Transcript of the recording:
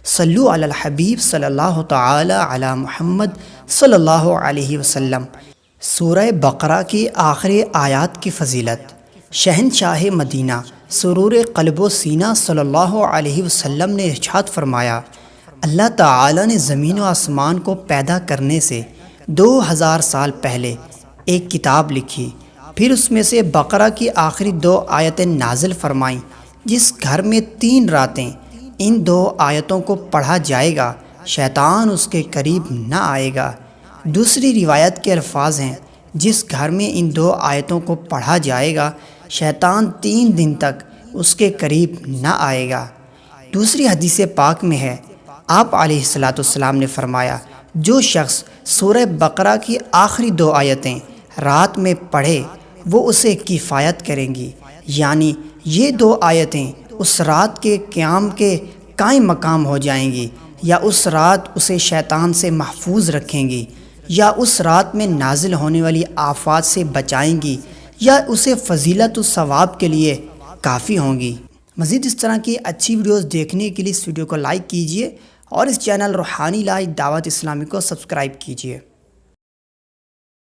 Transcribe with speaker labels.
Speaker 1: صلو علی الحبیب صلی اللہ تعالی علی محمد صلی اللہ علیہ وسلم۔ سورہ بقرہ کی آخری آیات کی فضیلت۔ شہنشاہ مدینہ سرور قلب و سینہ صلی اللہ علیہ وسلم نے ارشاد فرمایا، اللہ تعالی نے زمین و آسمان کو پیدا کرنے سے 2000 سال پہلے ایک کتاب لکھی، پھر اس میں سے بقرہ کی آخری 2 آیتیں نازل فرمائیں۔ جس گھر میں 3 راتیں ان 2 آیتوں کو پڑھا جائے گا، شیطان اس کے قریب نہ آئے گا۔ دوسری روایت کے الفاظ ہیں، جس گھر میں ان 2 آیتوں کو پڑھا جائے گا، شیطان 3 دن تک اس کے قریب نہ آئے گا۔ دوسری حدیث پاک میں ہے، آپ علیہ الصلاۃ والسلام نے فرمایا، جو شخص سورہ بقرہ کی آخری 2 آیتیں رات میں پڑھے وہ اسے کفایت کریں گی، یعنی یہ 2 آیتیں اس رات کے قیام کے قائم مقام ہو جائیں گی، یا اس رات اسے شیطان سے محفوظ رکھیں گی، یا اس رات میں نازل ہونے والی آفات سے بچائیں گی، یا اسے فضیلت و ثواب کے لیے کافی ہوں گی۔ مزید اس طرح کی اچھی ویڈیوز دیکھنے کے لیے اس ویڈیو کو لائک کیجیے اور اس چینل روحانی لائٹ دعوت اسلامی کو سبسکرائب کیجیے۔